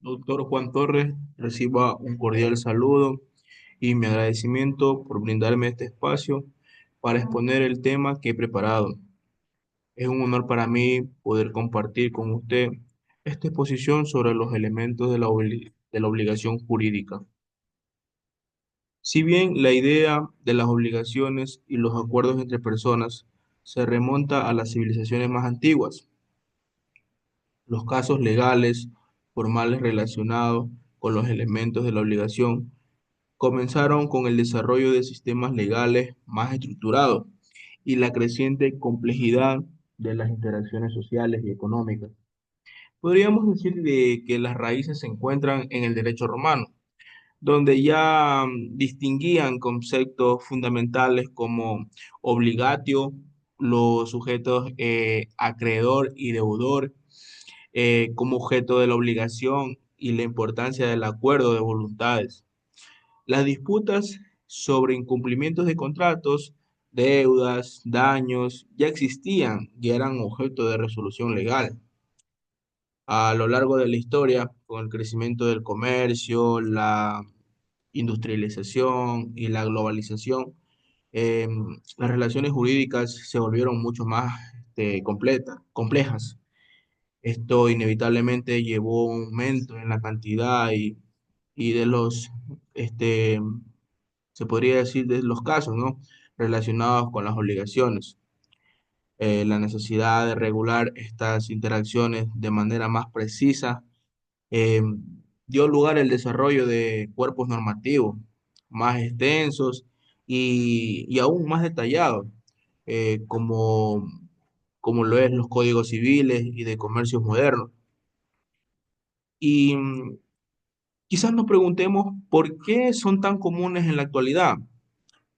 Doctor Juan Torres, reciba un cordial saludo y mi agradecimiento por brindarme este espacio para exponer el tema que he preparado. Es un honor para mí poder compartir con usted esta exposición sobre los elementos de la obligación jurídica. Si bien la idea de las obligaciones y los acuerdos entre personas se remonta a las civilizaciones más antiguas, los casos legales formales relacionados con los elementos de la obligación comenzaron con el desarrollo de sistemas legales más estructurados y la creciente complejidad de las interacciones sociales y económicas. Podríamos decir que las raíces se encuentran en el derecho romano, donde ya distinguían conceptos fundamentales como obligatio, los sujetos acreedor y deudor, como objeto de la obligación y la importancia del acuerdo de voluntades. Las disputas sobre incumplimientos de contratos, deudas, daños, ya existían y eran objeto de resolución legal. A lo largo de la historia, con el crecimiento del comercio, la industrialización y la globalización, las relaciones jurídicas se volvieron mucho más complejas. Esto inevitablemente llevó a un aumento en la cantidad y de los este, se podría decir, de los casos, ¿no? Relacionados con las obligaciones. La necesidad de regular estas interacciones de manera más precisa eh, dio lugar al desarrollo de cuerpos normativos más extensos y aún más detallados, como lo es los códigos civiles y de comercios modernos. Y quizás nos preguntemos por qué son tan comunes en la actualidad.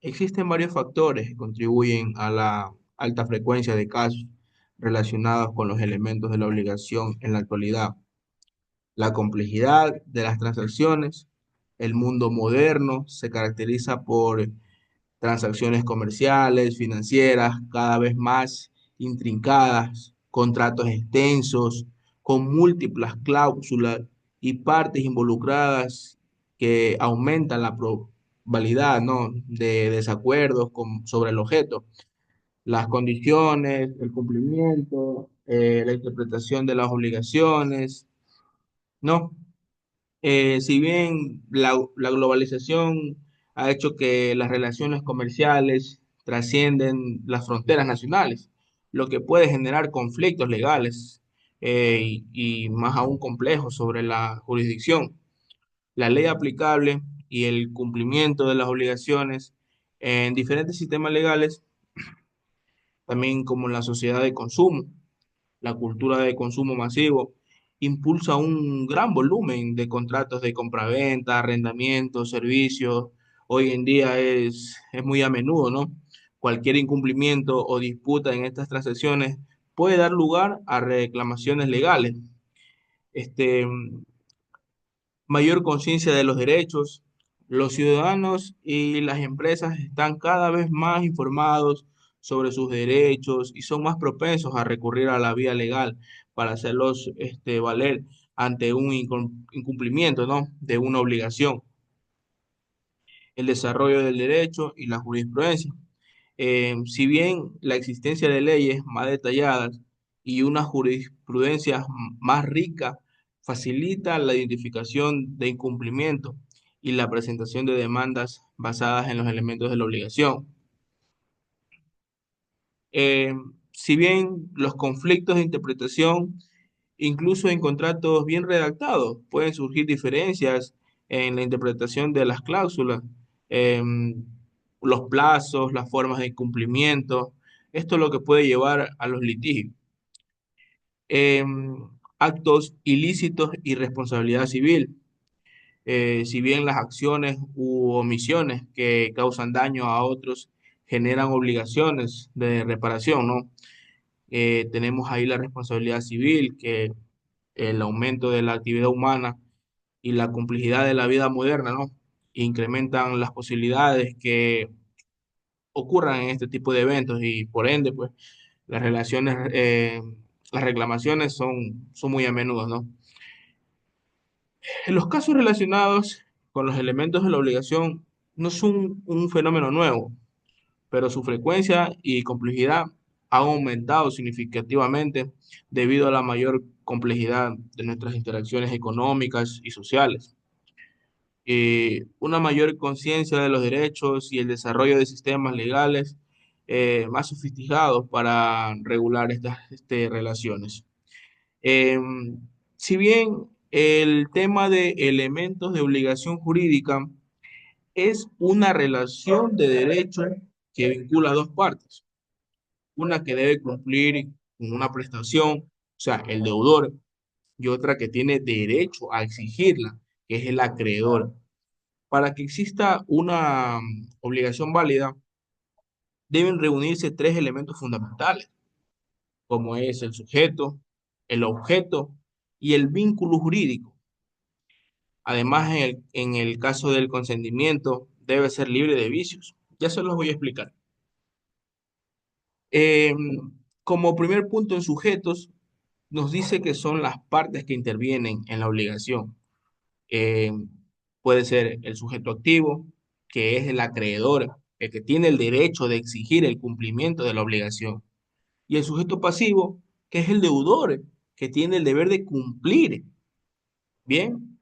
Existen varios factores que contribuyen a la alta frecuencia de casos relacionados con los elementos de la obligación en la actualidad. La complejidad de las transacciones. El mundo moderno se caracteriza por transacciones comerciales, financieras, cada vez más intrincadas, contratos extensos, con múltiples cláusulas y partes involucradas que aumentan la probabilidad, ¿no?, de desacuerdos sobre el objeto, las condiciones, el cumplimiento, la interpretación de las obligaciones, ¿no? Si bien la globalización ha hecho que las relaciones comerciales trascienden las fronteras nacionales, lo que puede generar conflictos legales y más aún complejos sobre la jurisdicción, la ley aplicable y el cumplimiento de las obligaciones en diferentes sistemas legales, también como la sociedad de consumo. La cultura de consumo masivo impulsa un gran volumen de contratos de compraventa, arrendamientos, servicios. Hoy en día es muy a menudo, ¿no? Cualquier incumplimiento o disputa en estas transacciones puede dar lugar a reclamaciones legales. Este, Mayor conciencia de los derechos. Los ciudadanos y las empresas están cada vez más informados sobre sus derechos y son más propensos a recurrir a la vía legal para hacerlos valer ante un incumplimiento, ¿no?, de una obligación. El desarrollo del derecho y la jurisprudencia. Si bien la existencia de leyes más detalladas y una jurisprudencia más rica facilita la identificación de incumplimiento y la presentación de demandas basadas en los elementos de la obligación. Eh, si bien los conflictos de interpretación, incluso en contratos bien redactados, pueden surgir diferencias en la interpretación de las cláusulas, em, los plazos, las formas de cumplimiento. Esto es lo que puede llevar a los litigios. Actos ilícitos y responsabilidad civil. Si bien las acciones u omisiones que causan daño a otros generan obligaciones de reparación, ¿no? Tenemos ahí la responsabilidad civil, que el aumento de la actividad humana y la complejidad de la vida moderna, ¿no?, incrementan las posibilidades que ocurran en este tipo de eventos y por ende, pues, las las reclamaciones son muy a menudo, ¿no? En los casos relacionados con los elementos de la obligación no son un fenómeno nuevo, pero su frecuencia y complejidad han aumentado significativamente debido a la mayor complejidad de nuestras interacciones económicas y sociales. Una mayor conciencia de los derechos y el desarrollo de sistemas legales más sofisticados para regular estas relaciones. Eh, si bien el tema de elementos de obligación jurídica es una relación de derecho que vincula a dos partes, una que debe cumplir con una prestación, o sea, el deudor, y otra que tiene derecho a exigirla, que es el acreedor. Para que exista una obligación válida, deben reunirse tres elementos fundamentales, como es el sujeto, el objeto y el vínculo jurídico. Además, en el caso del consentimiento, debe ser libre de vicios. Ya se los voy a explicar. Eh, Como primer punto en sujetos, nos dice que son las partes que intervienen en la obligación. Eh, Puede ser el sujeto activo, que es el acreedor, el que tiene el derecho de exigir el cumplimiento de la obligación. Y el sujeto pasivo, que es el deudor, que tiene el deber de cumplir. Bien.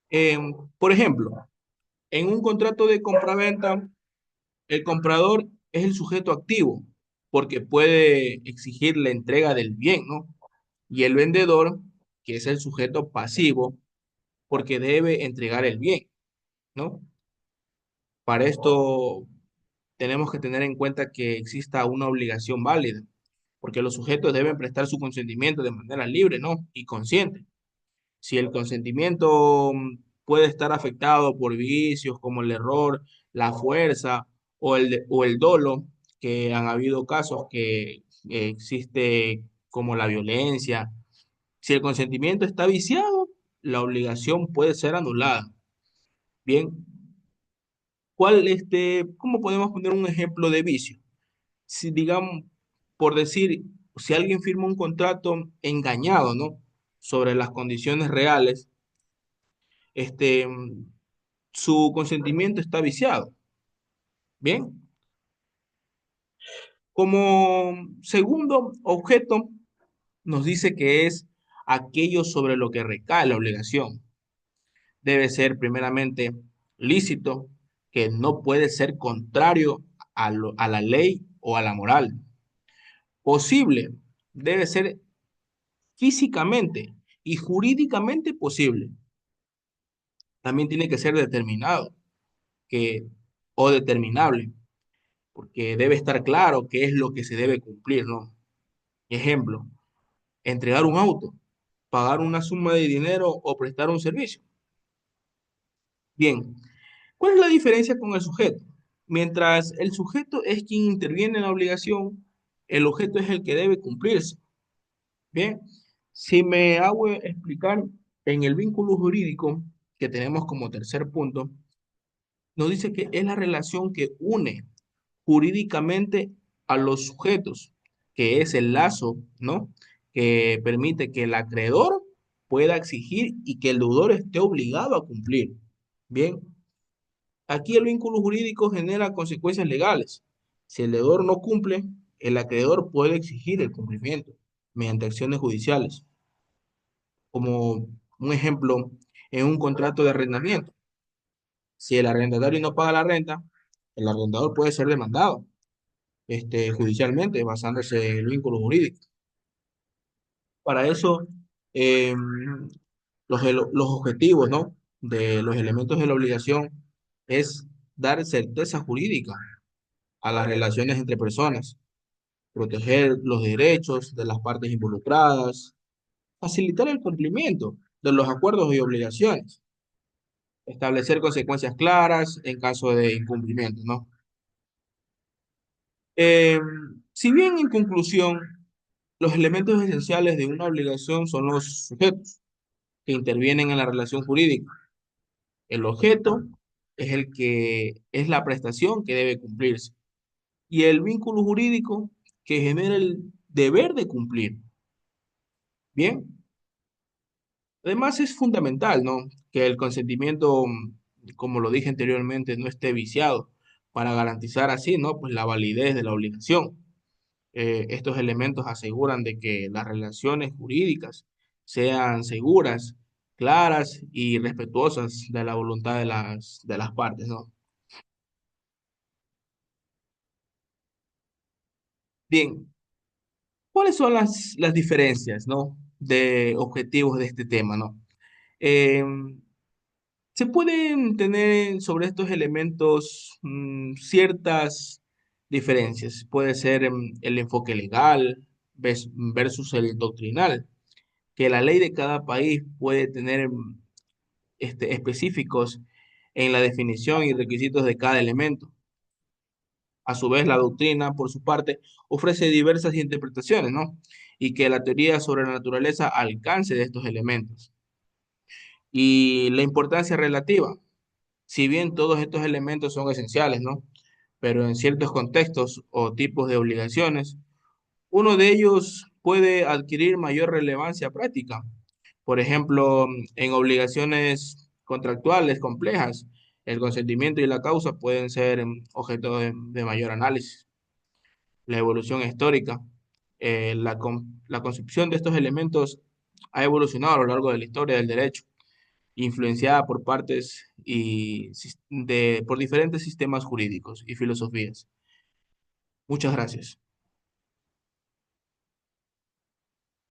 Eh, por ejemplo, en un contrato de compraventa, el comprador es el sujeto activo, porque puede exigir la entrega del bien, ¿no? Y el vendedor, que es el sujeto pasivo, porque debe entregar el bien, ¿no? Para esto tenemos que tener en cuenta que exista una obligación válida, porque los sujetos deben prestar su consentimiento de manera libre, ¿no? Y consciente. Si el consentimiento puede estar afectado por vicios como el error, la fuerza o el dolo, que han habido casos que existe como la violencia. Si el consentimiento está viciado, la obligación puede ser anulada. Bien, ¿cómo podemos poner un ejemplo de vicio? Si digamos, por decir, si alguien firma un contrato engañado, ¿no? Sobre las condiciones reales, este, su consentimiento está viciado. Bien, como segundo objeto, nos dice que es aquello sobre lo que recae la obligación. Debe ser primeramente lícito, que no puede ser contrario a la ley o a la moral. Posible, debe ser físicamente y jurídicamente posible. También tiene que ser determinado que, o determinable, porque debe estar claro qué es lo que se debe cumplir, ¿no? Ejemplo, entregar un auto, pagar una suma de dinero o prestar un servicio. Bien, ¿cuál es la diferencia con el sujeto? Mientras el sujeto es quien interviene en la obligación, el objeto es el que debe cumplirse. Bien, si me hago explicar en el vínculo jurídico que tenemos como tercer punto, nos dice que es la relación que une jurídicamente a los sujetos, que es el lazo, ¿no? Que permite que el acreedor pueda exigir y que el deudor esté obligado a cumplir. Bien, aquí el vínculo jurídico genera consecuencias legales. Si el deudor no cumple, el acreedor puede exigir el cumplimiento mediante acciones judiciales. Como un ejemplo, en un contrato de arrendamiento. Si el arrendatario no paga la renta, el arrendador puede ser demandado judicialmente basándose en el vínculo jurídico. Para eso, eh, los objetivos, ¿no? De los elementos de la obligación es dar certeza jurídica a las relaciones entre personas, proteger los derechos de las partes involucradas, facilitar el cumplimiento de los acuerdos y obligaciones, establecer consecuencias claras en caso de incumplimiento, ¿no? Eh, si bien en conclusión, los elementos esenciales de una obligación son los sujetos que intervienen en la relación jurídica. El objeto es el que es la prestación que debe cumplirse y el vínculo jurídico que genera el deber de cumplir. Bien, Además, es fundamental, ¿no? Que el consentimiento, como lo dije anteriormente, no esté viciado para garantizar así, ¿no? Pues la validez de la obligación. Estos elementos aseguran de que las relaciones jurídicas sean seguras, claras y respetuosas de la voluntad de las partes, ¿no? Bien, ¿cuáles son las diferencias, ¿no? De objetivos de este tema, ¿no? Eh, Se pueden tener sobre estos elementos ciertas diferencias. Puede ser el enfoque legal versus el doctrinal, que la ley de cada país puede tener específicos en la definición y requisitos de cada elemento. A su vez, la doctrina, por su parte, ofrece diversas interpretaciones, ¿no? Y que la teoría sobre la naturaleza alcance de estos elementos. Y la importancia relativa. Si bien todos estos elementos son esenciales, ¿no? Pero en ciertos contextos o tipos de obligaciones, uno de ellos puede adquirir mayor relevancia práctica. Por ejemplo, en obligaciones contractuales complejas, el consentimiento y la causa pueden ser objeto de mayor análisis. La evolución histórica, la concepción de estos elementos ha evolucionado a lo largo de la historia del derecho influenciada por partes por diferentes sistemas jurídicos y filosofías. Muchas gracias.